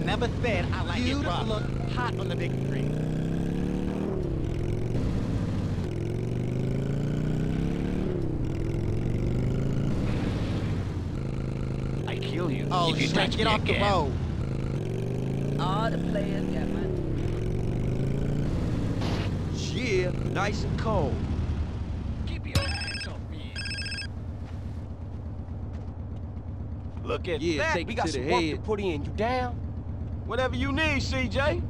never said I like it rough. Look hot on the big screen. I kill you Oh, if you shit, touch get me off again. the road. All the players got money. Yeah, nice and cold. Keep your hands off me. Look at Yeah, that. take We it got to some the work head. to put in. You down? Whatever you need, CJ.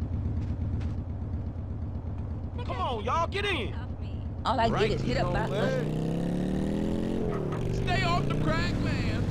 Come on, y'all, get in. All I Right, get is hit up by man. Stay off the crack, man.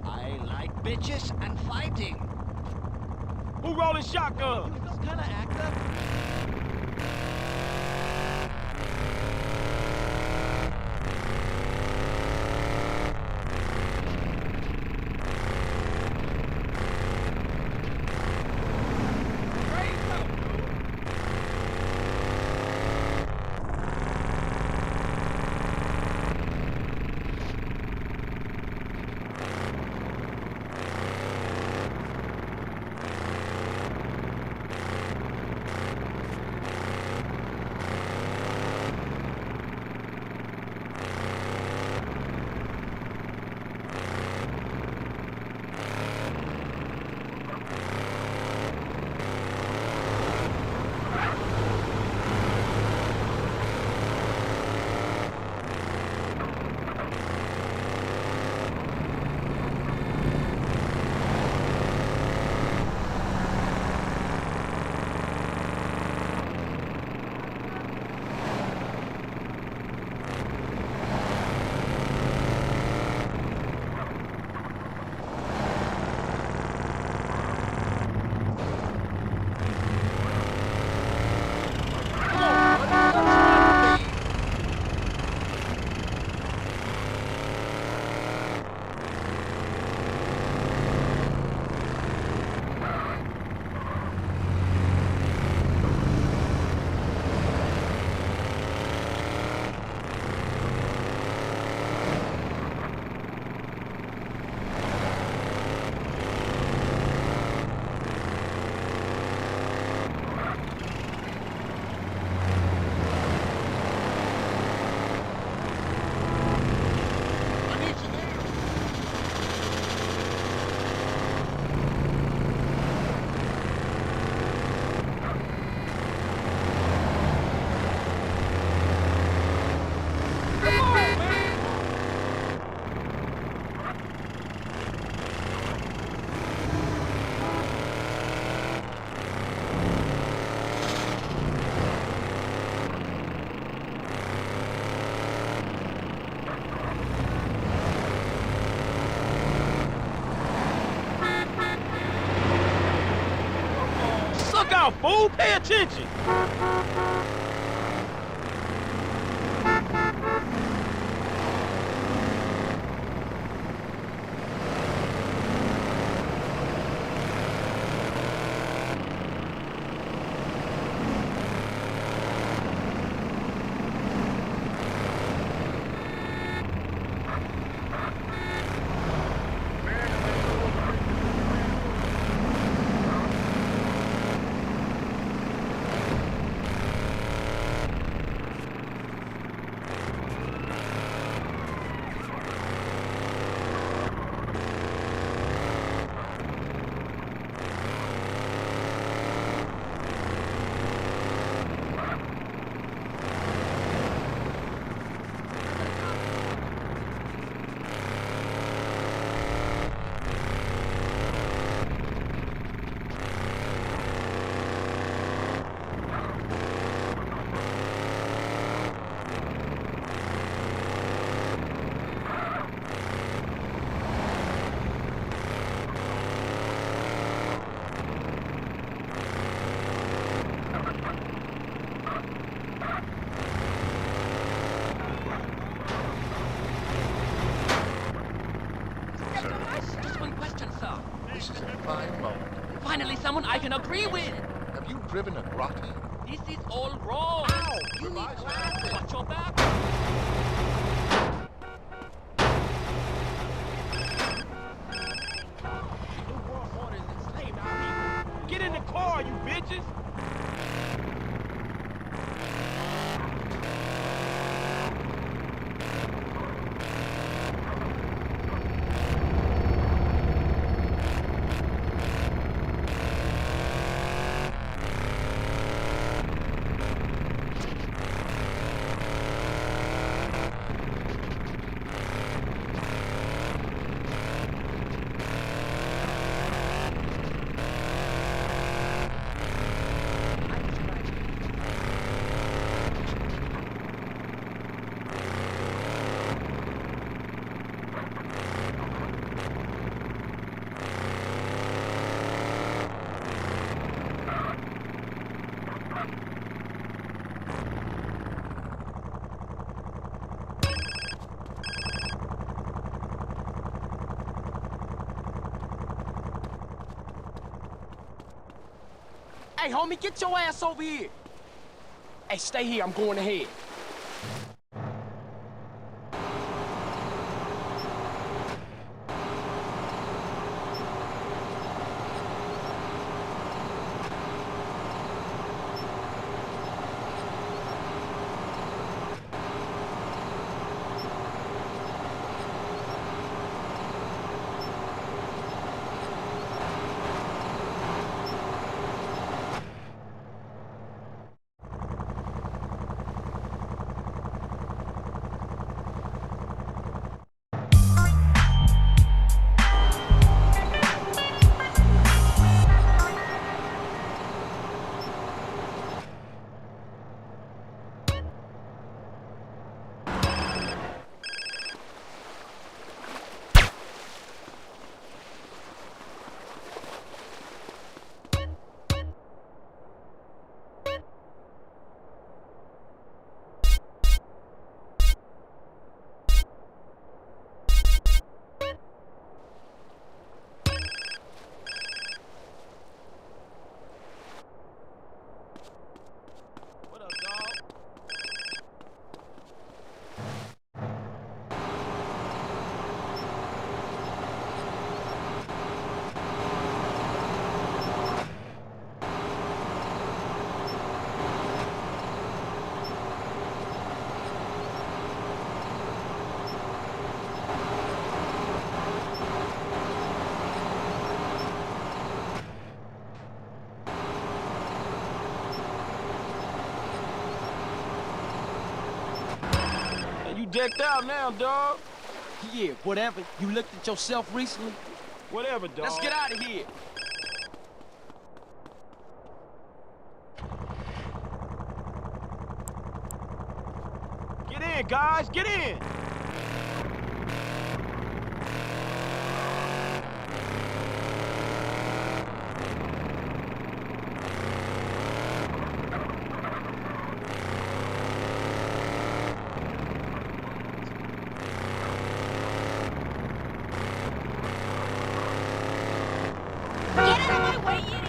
I like bitches and fighting. Who rolling shotgun? Some kind of actor? Look out, fool. Pay attention. Now, this is a fine moment. Finally, someone I can agree with. Have you driven a grotty? This is all wrong. Ow! You need glasses. Watch your back. New world order is enslaved our people. Get in the car, you bitches. Hey, homie, get your ass over here. Hey, stay here. I'm going ahead. What up, dog? Hey, you decked out now, dog. Yeah, whatever. You looked at yourself recently? Whatever, dog. Let's get out of here. Get in, guys. Get in. Get out of my way, idiot!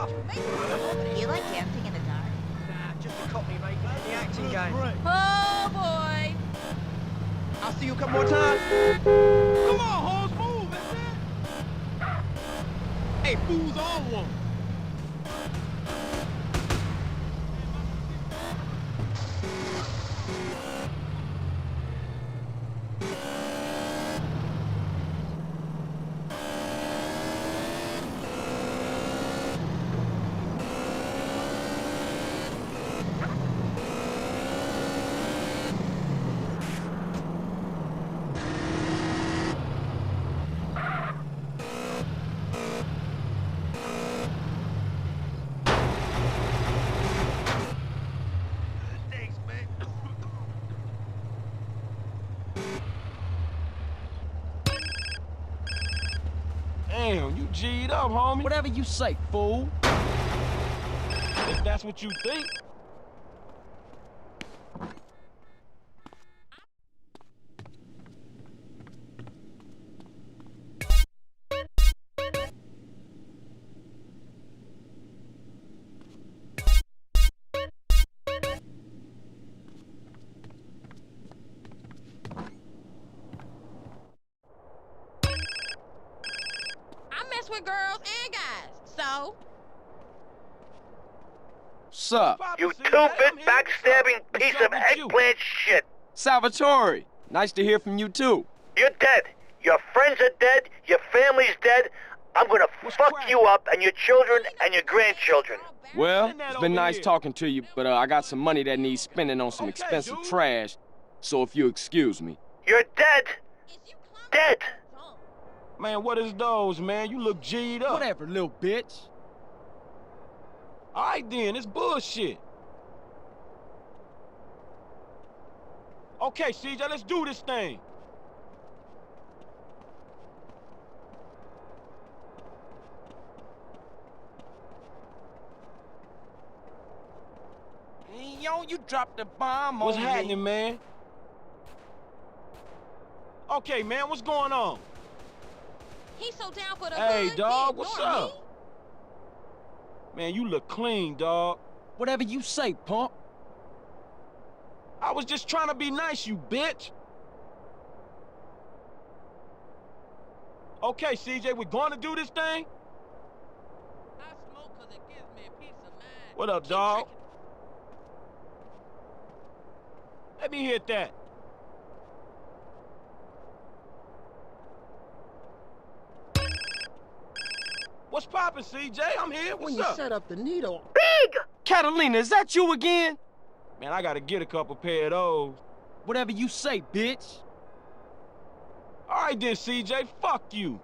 off. You like dancing in the dark? Nah, just to cut me, mate. The acting game. Oh boy! I'll see you a couple more times. Come on, Holmes, move, man. Hey, fools on one. Thanks, man. Damn, you G'd up, homie. Whatever you say, fool. If that's what you think. I mess with girls and guys, so Sup? You Two-bit backstabbing piece of eggplant shit. Salvatore. Nice to hear from you, too. You're dead. Your friends are dead. Your family's dead. I'm gonna fuck you up and your children and your grandchildren. Well, Send that it's been over nice here. talking to you, but I got some money that needs spending on some Okay, expensive dude. trash. So if you excuse me. You're dead. is you clumsy? Dead. Man, what is those, man? You look G'd up. Whatever, little bitch. All right, then. It's bullshit. Okay, CJ, let's do this thing. Hey, yo, you dropped the bomb What's on happening, me. man? Okay, man, what's going on? He's so down for the Hey, hood, dog, he what's ignore up? me. Man, you look clean, dog. Whatever you say, punk. I was just trying to be nice, you bitch. Okay, CJ, we're going to do this thing? I smoke 'cause it gives me a peace of mind. What up, Keep dog? drinking. Let me hit that. What's poppin', CJ? I'm here. What's up? up the needle. Big. Catalina, is that you again? Man, I gotta get a couple pair of those. Whatever you say, bitch. All right then, CJ, fuck you.